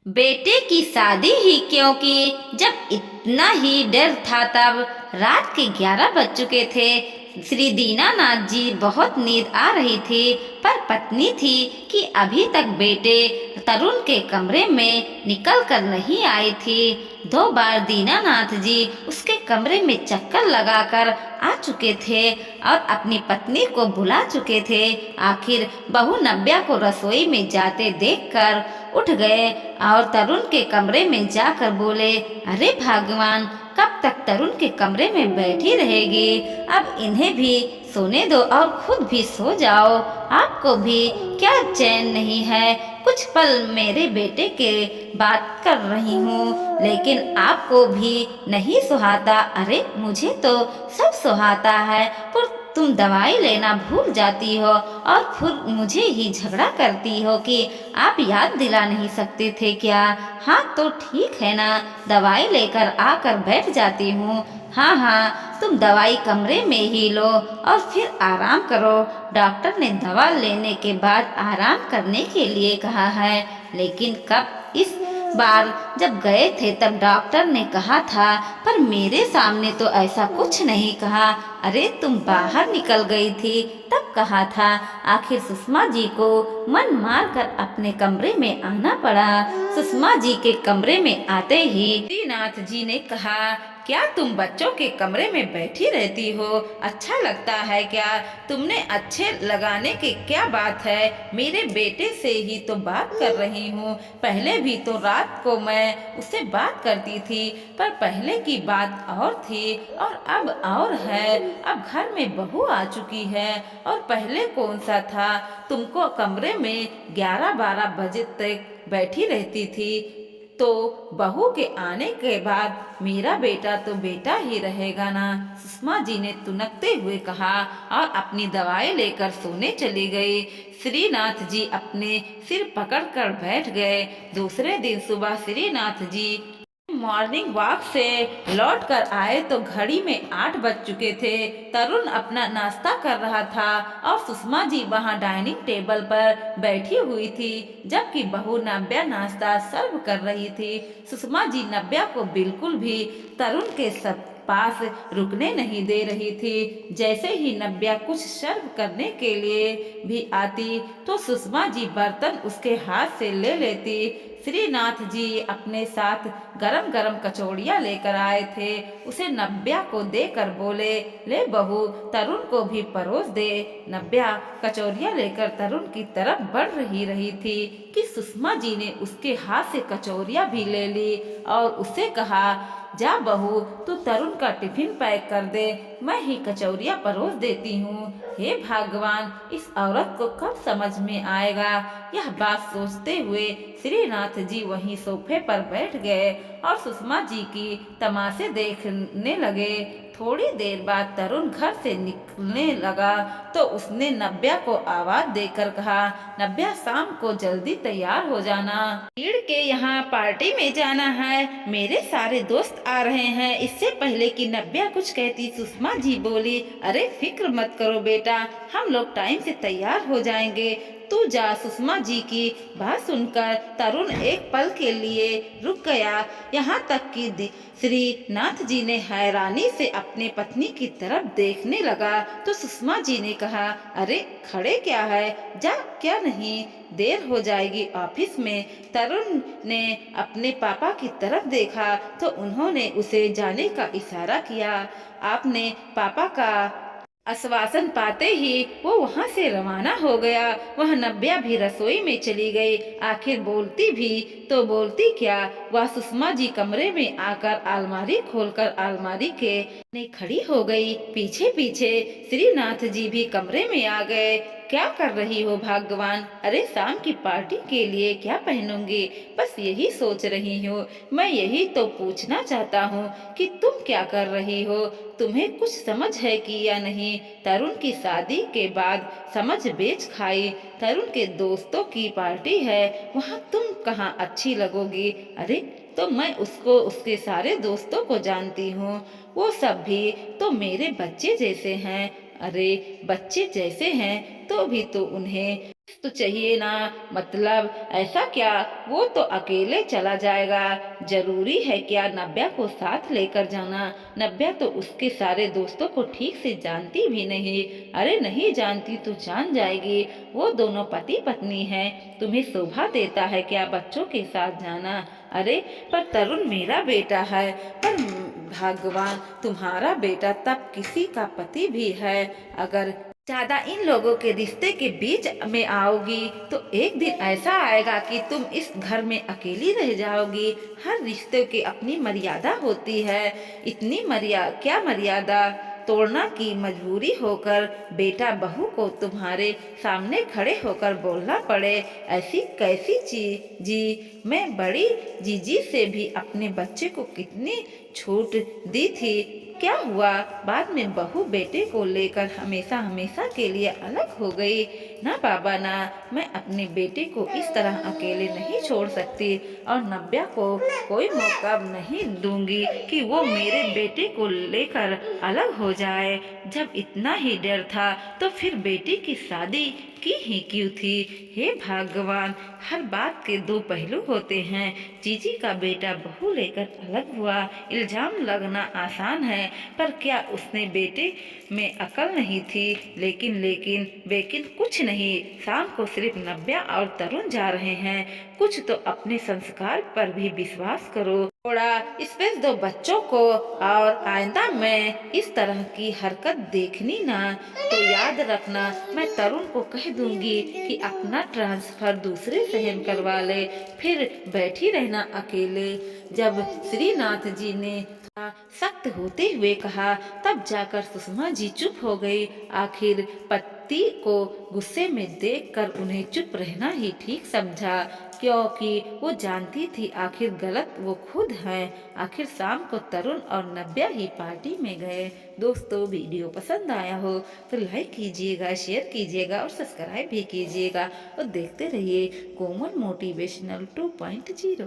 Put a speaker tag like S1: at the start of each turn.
S1: बेटे की शादी ही क्योंकि जब इतना ही डर था तब रात के 11 बज चुके थे। श्री दीनानाथ जी बहुत नींद आ रही थी, पर पत्नी थी कि अभी तक बेटे तरुण के कमरे में निकल कर नहीं आई थी। 2 बार दीनानाथ जी उसके कमरे में चक्कर लगाकर आ चुके थे और अपनी पत्नी को बुला चुके थे। आखिर बहू नव्या को रसोई में जाते देखकर उठ गए और तरुण के कमरे में जाकर बोले, अरे भगवान, कब तक तरुण के कमरे में बैठी रहेगी? अब इन्हें भी सोने दो और खुद भी सो जाओ। आपको भी क्या चैन नहीं है? कुछ पल मेरे बेटे के बात कर रही हूँ, लेकिन आपको भी नहीं सुहाता? अरे मुझे तो सब सुहाता है, पर तुम दवाई लेना भूल जाती हो और फिर मुझे ही झगड़ा करती हो कि आप याद दिला नहीं सकते थे क्या? हाँ तो ठीक है ना, दवाई लेकर आकर बैठ जाती हूँ। हाँ हाँ, तुम दवाई कमरे में ही लो और फिर आराम करो। डॉक्टर ने दवा लेने के बाद आराम करने के लिए कहा है, लेकिन कब? इस बार जब गए थे तब डॉक्टर ने कहा था, पर मेरे सामने तो ऐसा कुछ नहीं कहा। अरे तुम बाहर निकल गई थी तब कहा था। आखिर सुषमा जी को मन मार कर अपने कमरे में आना पड़ा। सुषमा जी के कमरे में आते ही श्रीनाथ जी ने कहा, क्या तुम बच्चों के कमरे में बैठी रहती हो? अच्छा लगता है क्या? तुमने अच्छे लगाने की क्या बात है? मेरे बेटे से ही तो बात कर रही हूँ। पहले भी तो रात को मैं उससे बात करती थी, पर पहले की बात और थी और अब और है। अब घर में बहू आ चुकी है और पहले कौन सा था? तुमको कमरे में 11-12 बजे तक बैठी रहती थी, तो बहू के आने के बाद मेरा बेटा तो बेटा ही रहेगा ना। सुषमा जी ने तुनकते हुए कहा और अपनी दवाई लेकर सोने चली गई। श्रीनाथ जी अपने सिर पकड़कर बैठ गए। दूसरे दिन सुबह श्रीनाथ जी मॉर्निंग वॉक से लौट कर आए तो घड़ी में 8 बज चुके थे। तरुण अपना नाश्ता कर रहा था और सुषमा जी वहां डाइनिंग टेबल पर बैठी हुई थी, जबकि बहू नव्या नाश्ता सर्व कर रही थी। सुषमा जी नव्या को बिल्कुल भी तरुण के सब पास रुकने नहीं दे रही थी। जैसे ही नव्या कुछ सर्व करने के लिए भी आती तो सुषमा जी बर्तन उसके हाथ से ले लेती। श्रीनाथ जी अपने साथ गरम गरम कचौड़ियाँ लेकर आए थे। उसे नव्या को देकर बोले, ले बहू, तरुण को भी परोस दे। नव्या कचौड़ियाँ लेकर तरुण की तरफ बढ़ रही थी कि सुषमा जी ने उसके हाथ से कचौड़ियाँ भी ले ली और उससे कहा, जा बहू, तू तरुण का टिफिन पैक कर दे, मैं ही कचौरियाँ परोस देती हूँ। हे भगवान, इस औरत को कब समझ में आएगा? यह बात सोचते हुए श्रीनाथ जी वहीं सोफे पर बैठ गए और सुषमा जी की तमाशे देखने लगे। थोड़ी देर बाद तरुण घर से निकलने लगा तो उसने नव्या को आवाज देकर कहा, नव्या, शाम को जल्दी तैयार हो जाना, भीड़ के यहाँ पार्टी में जाना है। मेरे सारे दोस्त आ रहे हैं। इससे पहले कि नव्या कुछ कहती, सुषमा जी बोली, अरे फिक्र मत करो बेटा, हम लोग टाइम से तैयार हो जाएंगे, तू जा। सुषमा जी की बात सुनकर तरुण एक पल के लिए रुक गया। यहाँ तक कि श्रीनाथ जी ने हैरानी से अपने पत्नी की तरफ देखने लगा तो सुषमा जी ने कहा, अरे खड़े क्या है, जा, क्या नहीं, देर हो जाएगी ऑफिस में। तरुण ने अपने पापा की तरफ देखा तो उन्होंने उसे जाने का इशारा किया। आपने पापा का आश्वासन पाते ही वो वहां से रवाना हो गया। वह नव्या भी रसोई में चली गई। आखिर बोलती भी तो बोलती क्या, वह सुषमा जी कमरे में आकर अलमारी खोलकर अलमारी के ने खड़ी हो गई। पीछे पीछे श्रीनाथ जी भी कमरे में आ गए। क्या कर रही हो भगवान? अरे शाम की पार्टी के लिए क्या पहनूंगी, बस यही सोच रही हूँ। मैं यही तो पूछना चाहता हूँ कि तुम क्या कर रही हो? तुम्हें कुछ समझ है कि या नहीं? तरुण की शादी के बाद समझ बेच खाई। तरुण के दोस्तों की पार्टी है, वहाँ तुम कहाँ अच्छी लगोगी? अरे तो मैं उसको, उसके सारे दोस्तों को जानती हूँ, वो सब भी तो मेरे बच्चे जैसे हैं। अरे बच्चे जैसे हैं तो भी तो उन्हें
S2: तो चाहिए ना, मतलब ऐसा क्या, वो तो अकेले चला जाएगा। जरूरी है क्या नव्या को साथ लेकर जाना? नव्या तो उसके सारे दोस्तों को ठीक से जानती भी नहीं। अरे नहीं जानती तो जान जाएगी, वो दोनों पति पत्नी हैं। तुम्हें शोभा देता है क्या बच्चों के साथ जाना? अरे पर तरुण मेरा बेटा है। पर भगवान, तुम्हारा बेटा तब किसी का पति भी है। अगर ज्यादा इन लोगों के रिश्ते के बीच में आओगी तो एक दिन ऐसा आएगा कि तुम इस घर में अकेली रह जाओगी। हर रिश्ते की अपनी मर्यादा होती है। इतनी क्या मर्यादा तोड़ना की मजबूरी होकर बेटा बहू को तुम्हारे सामने खड़े होकर बोलना पड़े? ऐसी कैसी चीज जी? मैं बड़ी जीजी से भी अपने बच्चे को कितनी छूट दी थी। क्या हुआ बाद में बहू बेटे को लेकर हमेशा हमेशा के लिए अलग हो गई? ना बाबा ना, मैं अपने बेटे को इस तरह अकेले नहीं छोड़ सकती और नव्या को कोई मौका नहीं दूंगी कि वो मेरे बेटे को लेकर अलग हो जाए। जब इतना ही डर था तो फिर बेटी की शादी की ही क्यों थी? हे भगवान, हर बात के दो पहलू होते हैं। जीजी का बेटा बहू लेकर अलग हुआ, इल्जाम लगना आसान है, पर क्या उसने बेटे में अकल नहीं थी? लेकिन लेकिन लेकिन कुछ नहीं। शाम को सिर्फ नव्या और तरुण जा रहे हैं। कुछ तो अपने संस्कार पर भी विश्वास करो। थोड़ा स्पेस दो बच्चों को। और आइंदा मैं इस तरह की हरकत देखनी ना तो याद रखना, मैं तरुण को कह दूंगी कि अपना ट्रांसफर दूसरे शहर करवा ले, फिर बैठी रहना अकेले। जब श्रीनाथ जी ने सख्त होते हुए कहा तब जाकर सुषमा जी चुप हो गई। आखिर पति को गुस्से में देखकर उन्हें चुप रहना ही ठीक समझा, क्योंकि वो जानती थी आखिर गलत वो खुद हैं। आखिर शाम को तरुण और नव्या ही पार्टी में गए। दोस्तों वीडियो पसंद आया हो तो लाइक कीजिएगा, शेयर कीजिएगा और सब्सक्राइब भी कीजिएगा और देखते रहिए कोमल मोटिवेशनल 2.0।